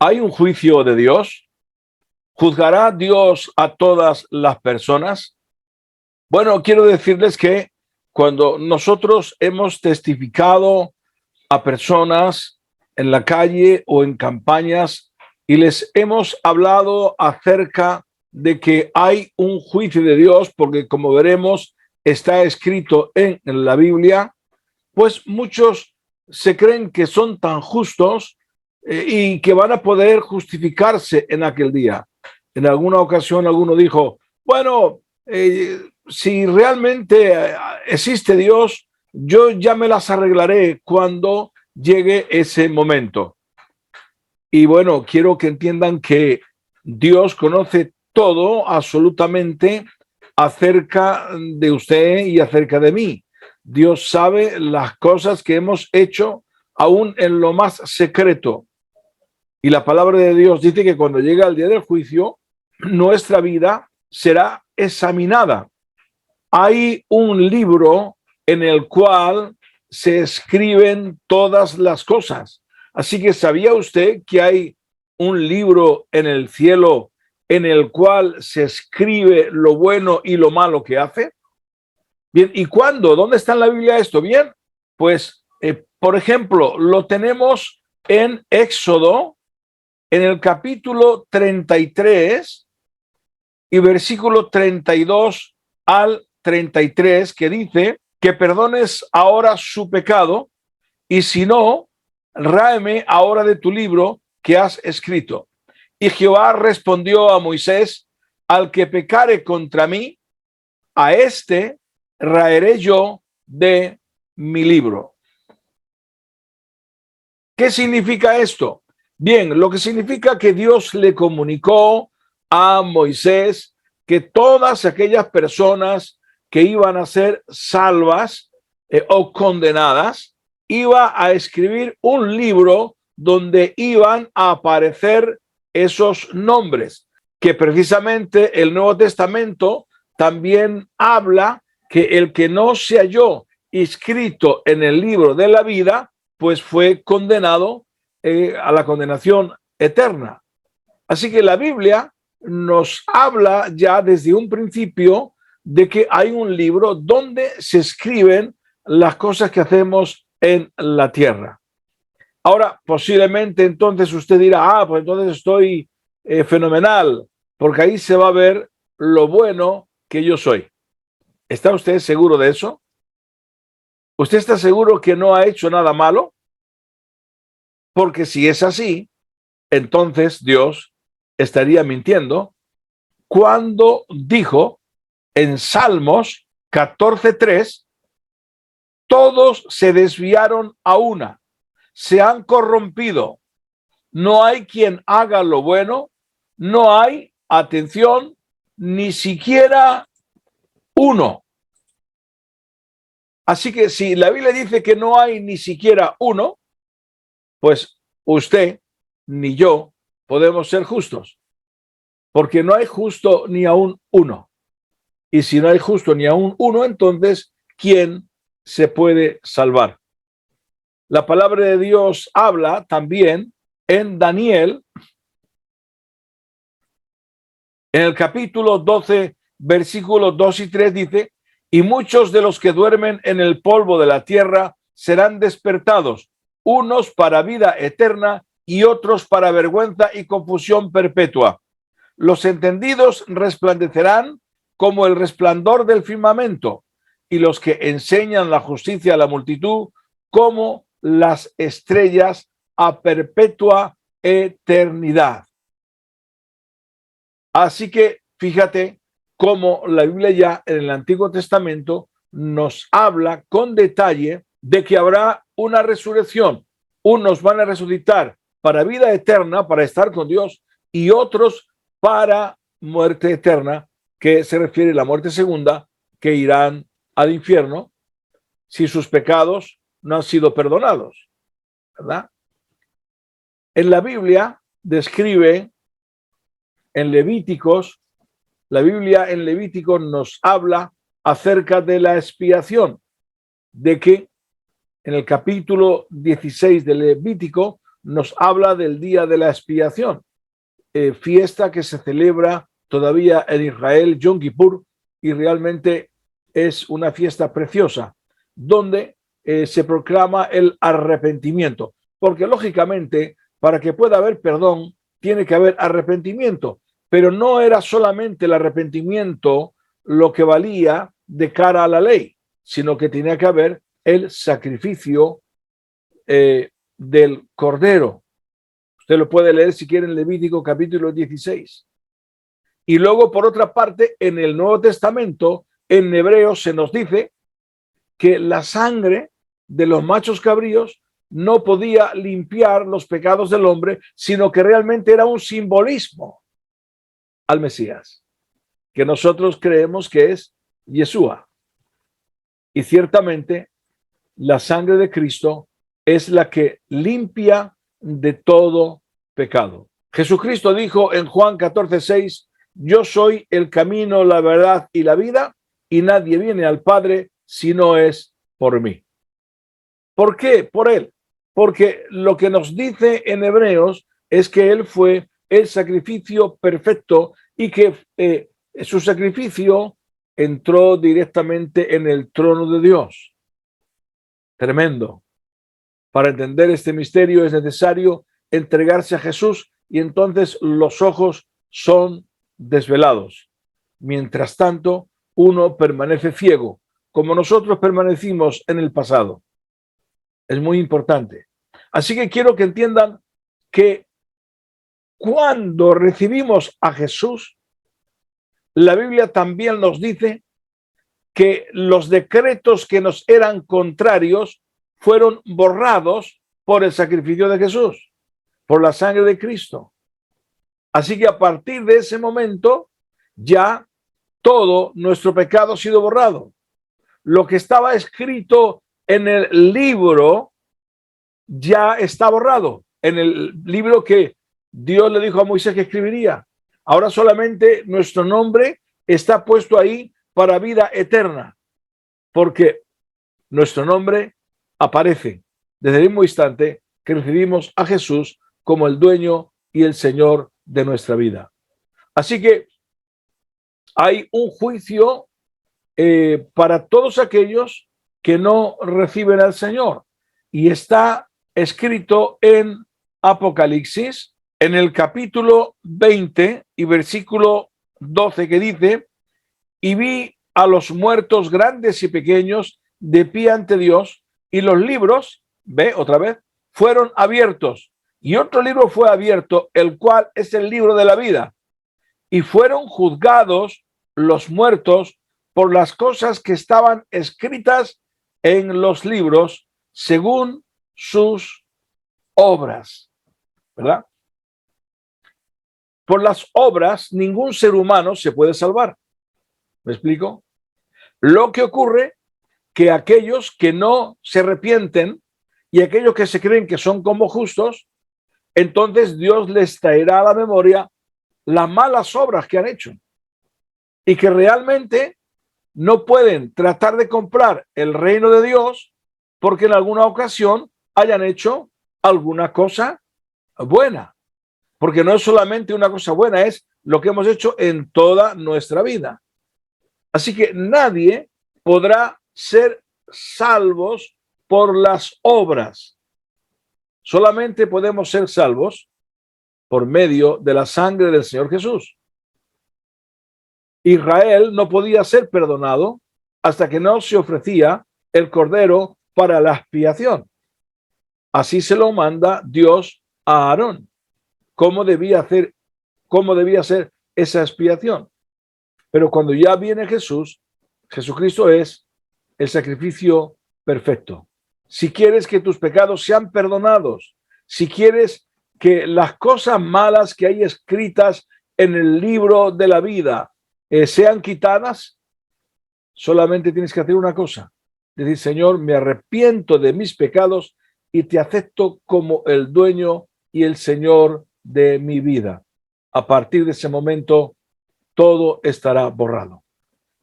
¿Hay un juicio de Dios? ¿Juzgará Dios a todas las personas? Bueno, quiero decirles que cuando nosotros hemos testificado a personas en la calle o en campañas y les hemos hablado acerca de que hay un juicio de Dios, porque como veremos está escrito en la Biblia, pues muchos se creen que son tan justos y que van a poder justificarse en aquel día. En alguna ocasión alguno dijo, bueno, si realmente existe Dios, yo ya me las arreglaré cuando llegue ese momento. Y bueno, quiero que entiendan que Dios conoce todo absolutamente acerca de usted y acerca de mí. Dios sabe las cosas que hemos hecho aún en lo más secreto. Y la palabra de Dios dice que cuando llega el día del juicio, nuestra vida será examinada. Hay un libro en el cual se escriben todas las cosas. Así que ¿sabía usted que hay un libro en el cielo en el cual se escribe lo bueno y lo malo que hace? Bien, ¿y cuándo? ¿Dónde está en la Biblia esto? Bien, pues, por ejemplo, lo tenemos en Éxodo, en el capítulo 33 y versículo 32 al 33, que dice que perdones ahora su pecado y si no, ráeme ahora de tu libro que has escrito. Y Jehová respondió a Moisés, al que pecare contra mí, a este raeré yo de mi libro. ¿Qué significa esto? Bien, lo que significa que Dios le comunicó a Moisés que todas aquellas personas que iban a ser salvas o condenadas, iba a escribir un libro donde iban a aparecer esos nombres, que precisamente el Nuevo Testamento también habla que el que no se halló inscrito en el libro de la vida, pues fue condenado a la condenación eterna. Así que la Biblia nos habla ya desde un principio de que hay un libro donde se escriben las cosas que hacemos en la tierra. Ahora, posiblemente entonces usted dirá, pues entonces estoy fenomenal, porque ahí se va a ver lo bueno que yo soy. ¿Está usted seguro de eso? ¿Usted está seguro que no ha hecho nada malo? Porque si es así, entonces Dios estaría mintiendo cuando dijo en Salmos 14:3, todos se desviaron a una, se han corrompido, no hay quien haga lo bueno, no hay, atención, ni siquiera uno. Así que si la Biblia dice que no hay ni siquiera uno, pues usted ni yo podemos ser justos, porque no hay justo ni aún uno. Y si no hay justo ni aún uno, entonces, ¿quién se puede salvar? La palabra de Dios habla también en Daniel, en el capítulo 12, versículos 2 y 3, dice, y muchos de los que duermen en el polvo de la tierra serán despertados, unos para vida eterna y otros para vergüenza y confusión perpetua. Los entendidos resplandecerán como el resplandor del firmamento, y los que enseñan la justicia a la multitud como las estrellas a perpetua eternidad. Así que fíjate cómo la Biblia ya en el Antiguo Testamento nos habla con detalle de que habrá una resurrección. Unos van a resucitar para vida eterna, para estar con Dios, y otros para muerte eterna, que se refiere a la muerte segunda, que irán al infierno si sus pecados no han sido perdonados, ¿verdad? En la Biblia describe en Levíticos, la Biblia en Levítico nos habla acerca de la expiación, de que en el capítulo 16 de Levítico nos habla del día de la expiación, fiesta que se celebra todavía en Israel, Yom Kippur, y realmente es una fiesta preciosa, donde se proclama el arrepentimiento, porque lógicamente para que pueda haber perdón tiene que haber arrepentimiento, pero no era solamente el arrepentimiento lo que valía de cara a la ley, sino que tenía que haber el sacrificio del Cordero. Usted lo puede leer si quiere en Levítico capítulo 16. Y luego, por otra parte, en el Nuevo Testamento, en Hebreos se nos dice que la sangre de los machos cabríos no podía limpiar los pecados del hombre, sino que realmente era un simbolismo al Mesías, que nosotros creemos que es Yeshua. Y ciertamente la sangre de Cristo es la que limpia de todo pecado. Jesucristo dijo en Juan 14:6, yo soy el camino, la verdad y la vida, y nadie viene al Padre si no es por mí. ¿Por qué? Por Él. Porque lo que nos dice en Hebreos es que Él fue el sacrificio perfecto y que su sacrificio entró directamente en el trono de Dios. Tremendo. Para entender este misterio es necesario entregarse a Jesús y entonces los ojos son desvelados. Mientras tanto, uno permanece ciego, como nosotros permanecimos en el pasado. Es muy importante. Así que quiero que entiendan que cuando recibimos a Jesús, la Biblia también nos dice que los decretos que nos eran contrarios fueron borrados por el sacrificio de Jesús, por la sangre de Cristo. Así que a partir de ese momento, ya todo nuestro pecado ha sido borrado. Lo que estaba escrito en el libro ya está borrado, en el libro que Dios le dijo a Moisés que escribiría. Ahora solamente nuestro nombre está puesto ahí para vida eterna, porque nuestro nombre aparece desde el mismo instante que recibimos a Jesús como el dueño y el Señor de nuestra vida. Así que hay un juicio para todos aquellos que no reciben al Señor, y está escrito en Apocalipsis, en el capítulo 20 y versículo 12, que dice, y vi a los muertos grandes y pequeños de pie ante Dios, y los libros, ve otra vez, fueron abiertos, y otro libro fue abierto, el cual es el libro de la vida, y fueron juzgados los muertos por las cosas que estaban escritas en los libros según sus obras, ¿verdad? Por las obras ningún ser humano se puede salvar. ¿Me explico? Lo que ocurre que aquellos que no se arrepienten y aquellos que se creen que son como justos, entonces Dios les traerá a la memoria las malas obras que han hecho y que realmente no pueden tratar de comprar el reino de Dios porque en alguna ocasión hayan hecho alguna cosa buena, porque no es solamente una cosa buena, es lo que hemos hecho en toda nuestra vida. Así que nadie podrá ser salvos por las obras. Solamente podemos ser salvos por medio de la sangre del Señor Jesús. Israel no podía ser perdonado hasta que no se ofrecía el cordero para la expiación. Así se lo manda Dios a Aarón. ¿Cómo debía ser esa expiación? Pero cuando ya viene Jesús, Jesucristo es el sacrificio perfecto. Si quieres que tus pecados sean perdonados, si quieres que las cosas malas que hay escritas en el libro de la vida sean quitadas, solamente tienes que hacer una cosa: decir, Señor, me arrepiento de mis pecados y te acepto como el dueño y el Señor de mi vida. A partir de ese momento, todo estará borrado.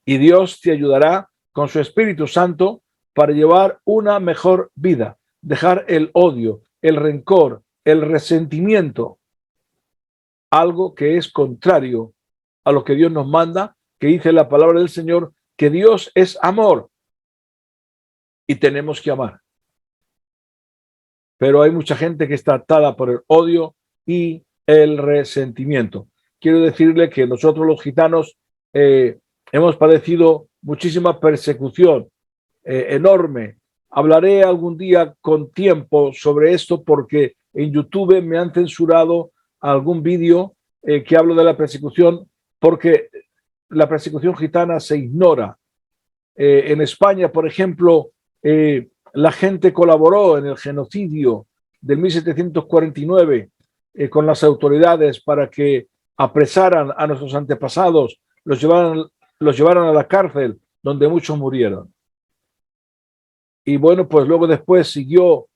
Y Dios te ayudará con su Espíritu Santo para llevar una mejor vida, dejar el odio, el rencor, el resentimiento, algo que es contrario a lo que Dios nos manda, que dice la palabra del Señor, que Dios es amor y tenemos que amar. Pero hay mucha gente que está atada por el odio y el resentimiento. Quiero decirle que nosotros los gitanos hemos padecido muchísima persecución, enorme. Hablaré algún día con tiempo sobre esto porque en YouTube me han censurado algún vídeo que hablo de la persecución, porque la persecución gitana se ignora. En España, por ejemplo, la gente colaboró en el genocidio del 1749 con las autoridades para que apresaran a nuestros antepasados, los llevaran a la cárcel, donde muchos murieron. Y bueno, pues luego después siguió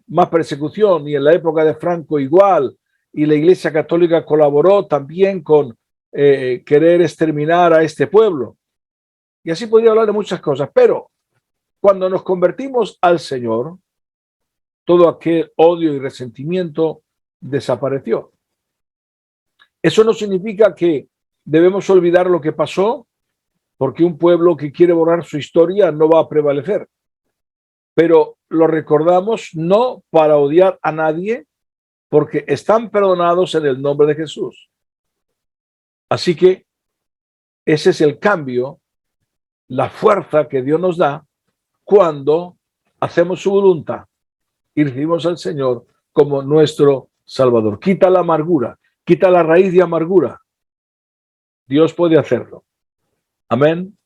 más persecución, y en la época de Franco igual, y la Iglesia Católica colaboró también con querer exterminar a este pueblo. Y así podría hablar de muchas cosas, pero cuando nos convertimos al Señor, todo aquel odio y resentimiento desapareció. Eso no significa que debemos olvidar lo que pasó, porque un pueblo que quiere borrar su historia no va a prevalecer. Pero lo recordamos no para odiar a nadie, porque están perdonados en el nombre de Jesús. Así que ese es el cambio, la fuerza que Dios nos da cuando hacemos su voluntad y recibimos al Señor como nuestro Salvador. Quita la amargura, quita la raíz de amargura. Dios puede hacerlo. Amén.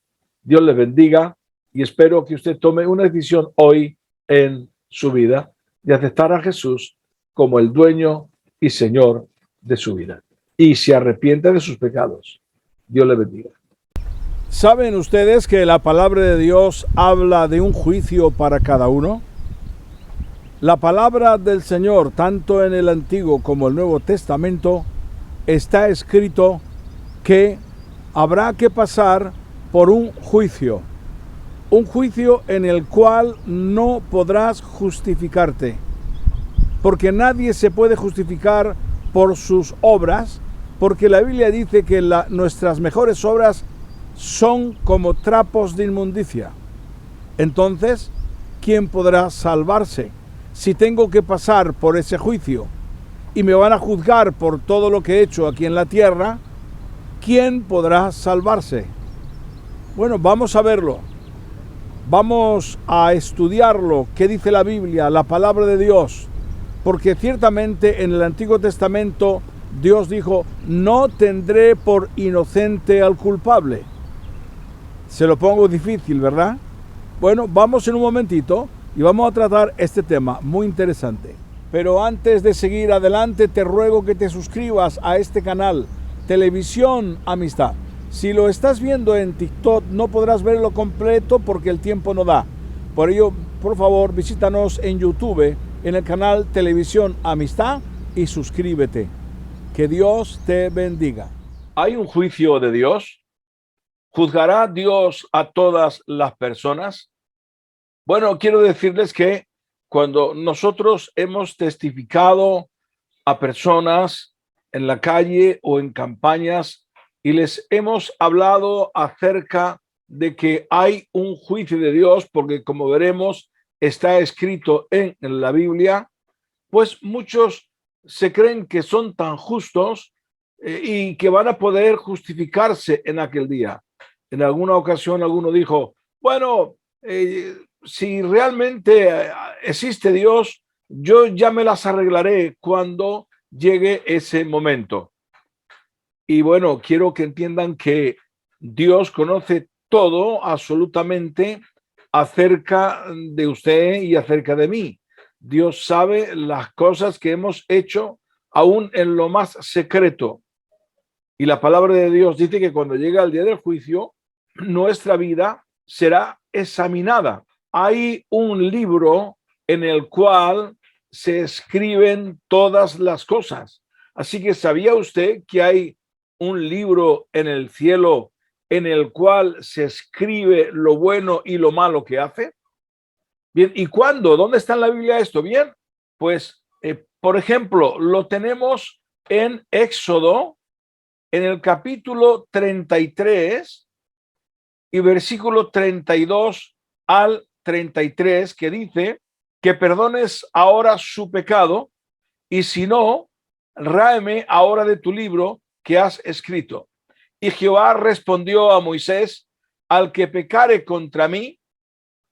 Dios le bendiga y espero que usted tome una decisión hoy en su vida de aceptar a Jesús como el dueño y Señor de su vida y se arrepienta de sus pecados. Dios le bendiga. ¿Saben ustedes que la palabra de Dios habla de un juicio para cada uno? La palabra del Señor, tanto en el Antiguo como el Nuevo Testamento, está escrito que habrá que pasar por un juicio en el cual no podrás justificarte, porque nadie se puede justificar por sus obras, porque la Biblia dice que nuestras mejores obras son como trapos de inmundicia. Entonces, ¿quién podrá salvarse? Si tengo que pasar por ese juicio y me van a juzgar por todo lo que he hecho aquí en la tierra, ¿quién podrá salvarse? Bueno, vamos a verlo. Vamos a estudiarlo. ¿Qué dice la Biblia, la palabra de Dios? Porque ciertamente en el Antiguo Testamento Dios dijo, no tendré por inocente al culpable. Se lo pongo difícil, ¿verdad? Bueno, vamos en un momentito y vamos a tratar este tema muy interesante. Pero antes de seguir adelante, te ruego que te suscribas a este canal, Televisión Amistad. Si lo estás viendo en TikTok, no podrás verlo completo porque el tiempo no da. Por ello, por favor, visítanos en YouTube, en el canal Televisión Amistad, y suscríbete. Que Dios te bendiga. ¿Hay un juicio de Dios? ¿Juzgará Dios a todas las personas? Bueno, quiero decirles que cuando nosotros hemos testificado a personas en la calle o en campañas y les hemos hablado acerca de que hay un juicio de Dios, porque como veremos está escrito en la Biblia, pues muchos se creen que son tan justos y que van a poder justificarse en aquel día. En alguna ocasión alguno dijo, bueno, si realmente existe Dios, yo ya me las arreglaré cuando llegue ese momento. Y bueno, quiero que entiendan que Dios conoce todo absolutamente acerca de usted y acerca de mí. Dios sabe las cosas que hemos hecho aún en lo más secreto. Y la palabra de Dios dice que cuando llega el día del juicio, nuestra vida será examinada. Hay un libro en el cual se escriben todas las cosas. Así que ¿sabía usted que hay un libro en el cielo en el cual se escribe lo bueno y lo malo que hace? Bien, ¿y cuándo? ¿Dónde está en la Biblia esto? Bien, pues Por ejemplo, lo tenemos en Éxodo, en el capítulo 33 y versículo 32 al 33, que dice que perdones ahora su pecado, y si no, ráeme ahora de tu libro que has escrito. Y Jehová respondió a Moisés: al que pecare contra mí,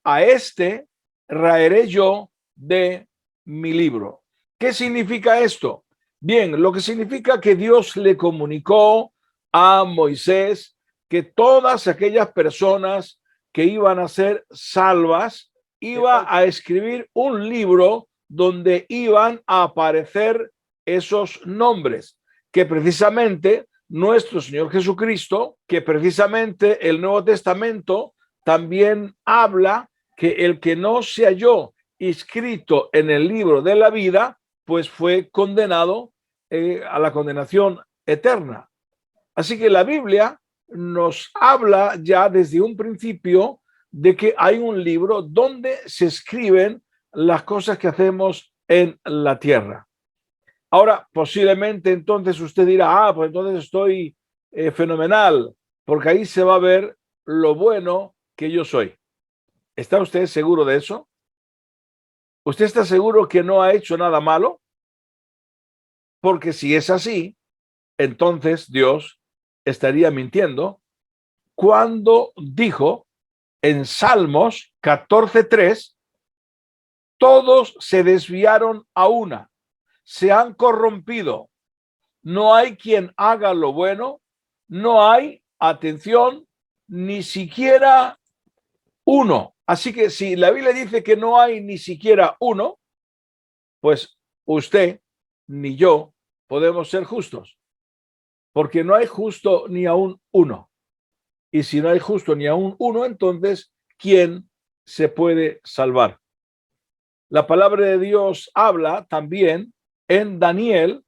a este raeré yo de mi libro. ¿Qué significa esto? Bien, lo que significa que Dios le comunicó a Moisés que todas aquellas personas que iban a ser salvas, iba a escribir un libro donde iban a aparecer esos nombres, que precisamente nuestro Señor Jesucristo, que precisamente el Nuevo Testamento también habla que el que no se halló inscrito en el libro de la vida, pues fue condenado a la condenación eterna. Así que la Biblia nos habla ya desde un principio de que hay un libro donde se escriben las cosas que hacemos en la tierra. Ahora, posiblemente entonces usted dirá, pues entonces estoy fenomenal, porque ahí se va a ver lo bueno que yo soy. ¿Está usted seguro de eso? ¿Usted está seguro que no ha hecho nada malo? Porque si es así, entonces Dios estaría mintiendo cuando dijo en Salmos 14:3, todos se desviaron a una, se han corrompido, no hay quien haga lo bueno, no hay, atención, ni siquiera uno. Así que si la Biblia dice que no hay ni siquiera uno, pues usted ni yo podemos ser justos, porque no hay justo ni aún uno. Y si no hay justo ni aún uno, entonces, ¿quién se puede salvar? La palabra de Dios habla también en Daniel,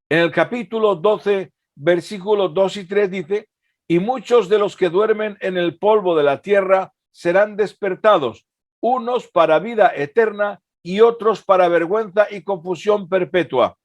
en el capítulo 12, versículos 2 y 3, dice: y muchos de los que duermen en el polvo de la tierra serán despertados, unos para vida eterna y otros para vergüenza y confusión perpetua.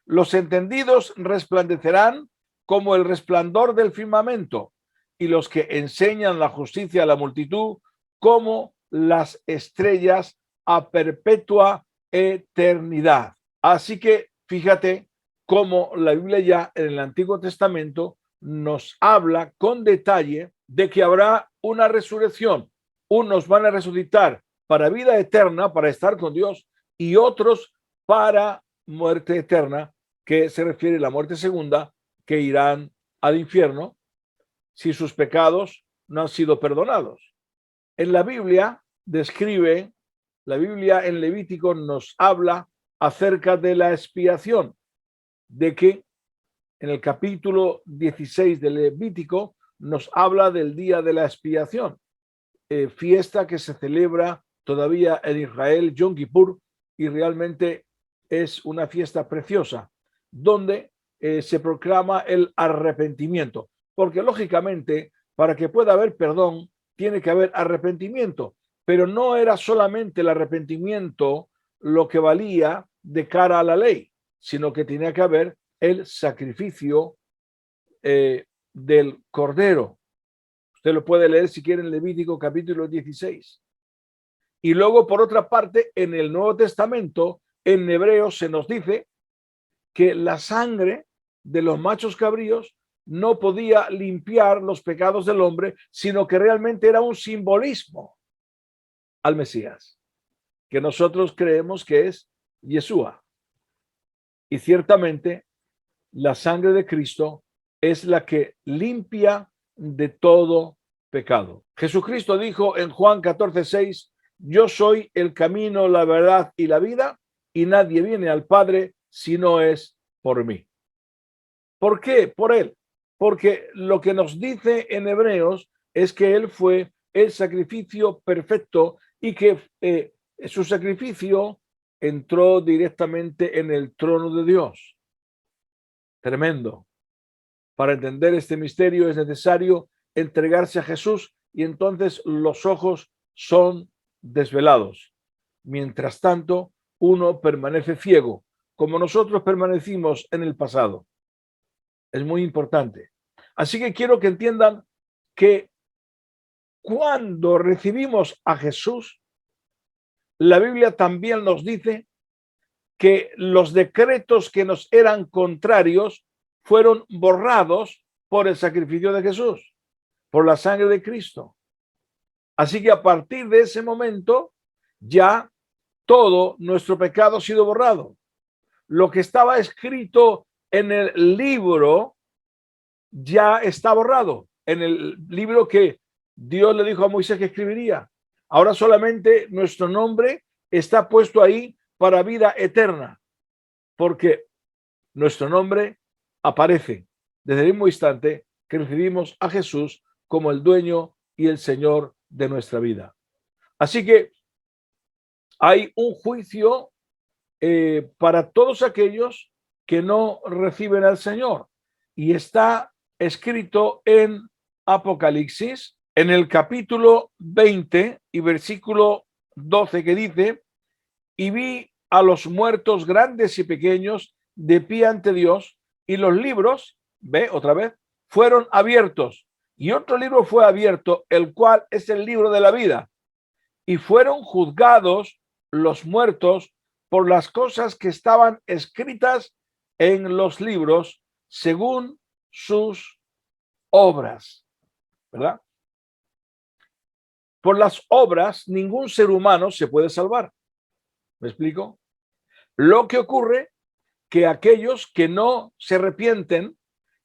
Los entendidos resplandecerán como el resplandor del firmamento, y los que enseñan la justicia a la multitud como las estrellas a perpetua eternidad. Así que fíjate cómo la Biblia ya en el Antiguo Testamento nos habla con detalle de que habrá una resurrección. Unos van a resucitar para vida eterna, para estar con Dios, y otros para muerte eterna, que se refiere a la muerte segunda, que irán al infierno si sus pecados no han sido perdonados. En la Biblia describe, la Biblia en Levítico nos habla acerca de la expiación, de que en el capítulo 16 de Levítico nos habla del día de la expiación, fiesta que se celebra todavía en Israel, Yom Kippur, y realmente es una fiesta preciosa, donde se proclama el arrepentimiento, porque lógicamente para que pueda haber perdón tiene que haber arrepentimiento, pero no era solamente el arrepentimiento lo que valía de cara a la ley, sino que tenía que haber el sacrificio del cordero. Usted lo puede leer si quiere en Levítico capítulo 16. Y luego, por otra parte, en el Nuevo Testamento, en Hebreos se nos dice que la sangre de los machos cabríos no podía limpiar los pecados del hombre, sino que realmente era un simbolismo al Mesías, que nosotros creemos que es Yeshua. Y ciertamente la sangre de Cristo es la que limpia de todo pecado. Jesucristo dijo en Juan 14:6, yo soy el camino, la verdad y la vida, y nadie viene al Padre si no es por mí. ¿Por qué? Por él. Porque lo que nos dice en Hebreos es que él fue el sacrificio perfecto y que su sacrificio entró directamente en el trono de Dios. Tremendo. Para entender este misterio es necesario entregarse a Jesús, y entonces los ojos son desvelados. Mientras tanto, uno permanece ciego, como nosotros permanecimos en el pasado. Es muy importante. Así que quiero que entiendan que cuando recibimos a Jesús, la Biblia también nos dice que los decretos que nos eran contrarios fueron borrados por el sacrificio de Jesús, por la sangre de Cristo. Así que a partir de ese momento, ya todo nuestro pecado ha sido borrado. Lo que estaba escrito en el libro ya está borrado, en el libro que Dios le dijo a Moisés que escribiría. Ahora solamente nuestro nombre está puesto ahí para vida eterna, porque nuestro nombre aparece desde el mismo instante que recibimos a Jesús como el dueño y el Señor de nuestra vida. Así que hay un juicio para todos aquellos que no reciben al Señor, y está escrito en Apocalipsis, en el capítulo 20 y versículo 12, que dice: y vi a los muertos grandes y pequeños de pie ante Dios, y los libros, ve otra vez, fueron abiertos, y otro libro fue abierto, el cual es el libro de la vida, y fueron juzgados los muertos por las cosas que estaban escritas en los libros según sus obras, ¿verdad? Por las obras ningún ser humano se puede salvar. ¿Me explico? Lo que ocurre que aquellos que no se arrepienten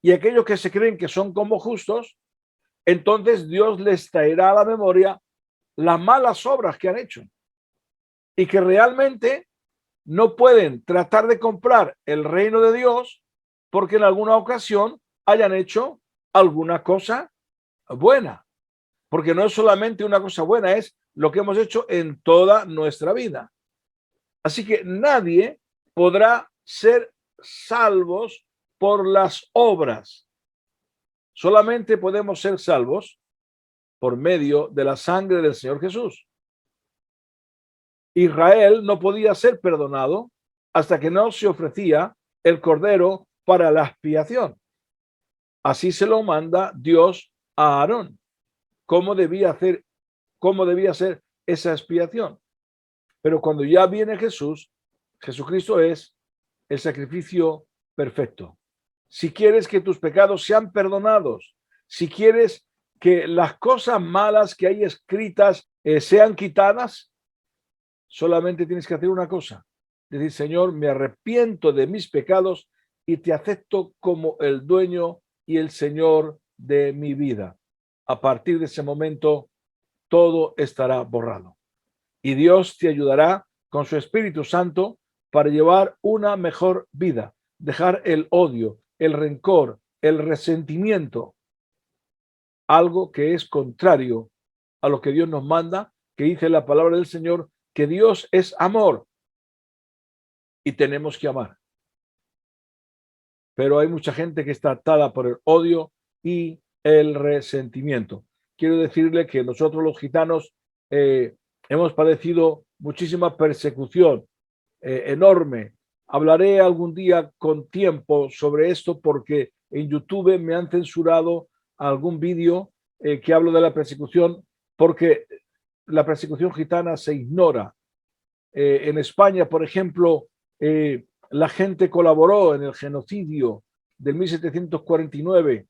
y aquellos que se creen que son como justos, entonces Dios les traerá a la memoria las malas obras que han hecho y que realmente no pueden tratar de comprar el reino de Dios porque en alguna ocasión hayan hecho alguna cosa buena, porque no es solamente una cosa buena, es lo que hemos hecho en toda nuestra vida. Así que nadie podrá ser salvos por las obras. Solamente podemos ser salvos por medio de la sangre del Señor Jesús. Israel no podía ser perdonado hasta que no se ofrecía el cordero para la expiación. Así se lo manda Dios a Aarón. ¿Cómo debía ser esa expiación? Pero cuando ya viene Jesús, Jesucristo es el sacrificio perfecto. Si quieres que tus pecados sean perdonados, si quieres que las cosas malas que hay escritas sean quitadas, solamente tienes que hacer una cosa: decir: Señor, me arrepiento de mis pecados y te acepto como el dueño y el Señor de mi vida. A partir de ese momento, todo estará borrado. Y Dios te ayudará con su Espíritu Santo para llevar una mejor vida, dejar el odio, el rencor, el resentimiento, algo que es contrario a lo que Dios nos manda, que dice la palabra del Señor, que Dios es amor y tenemos que amar. Pero hay mucha gente que está atada por el odio y el resentimiento. Quiero decirle que nosotros los gitanos hemos padecido muchísima persecución, enorme. Hablaré algún día con tiempo sobre esto porque en YouTube me han censurado algún vídeo que hablo de la persecución, porque la persecución gitana se ignora. En España, por ejemplo, la gente colaboró en el genocidio de 1749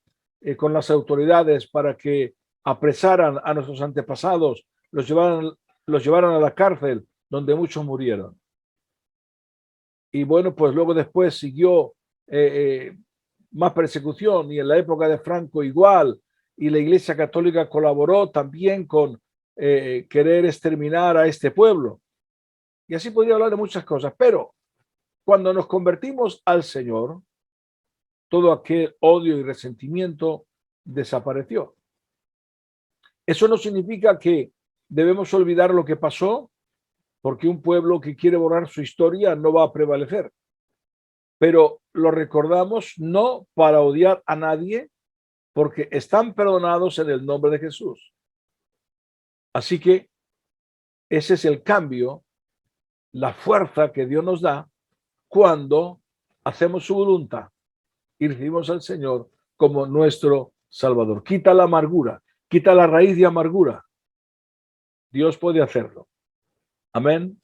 con las autoridades para que apresaran a nuestros antepasados, los llevaran a la cárcel, donde muchos murieron. Y bueno, pues luego después siguió más persecución, y en la época de Franco igual, y la Iglesia Católica colaboró también con querer exterminar a este pueblo. Y así podría hablar de muchas cosas, pero cuando nos convertimos al Señor, todo aquel odio y resentimiento desapareció. Eso no significa que debemos olvidar lo que pasó, porque un pueblo que quiere borrar su historia no va a prevalecer. Pero lo recordamos no para odiar a nadie, porque están perdonados en el nombre de Jesús. Así que ese es el cambio, la fuerza que Dios nos da cuando hacemos su voluntad y recibimos al Señor como nuestro Salvador. Quita la amargura, quita la raíz de amargura. Dios puede hacerlo. Amén.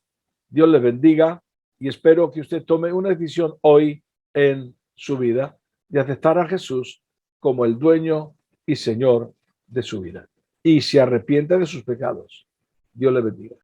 Dios les bendiga y espero que usted tome una decisión hoy en su vida de aceptar a Jesús como el dueño y Señor de su vida y se arrepiente de sus pecados. Dios le bendiga.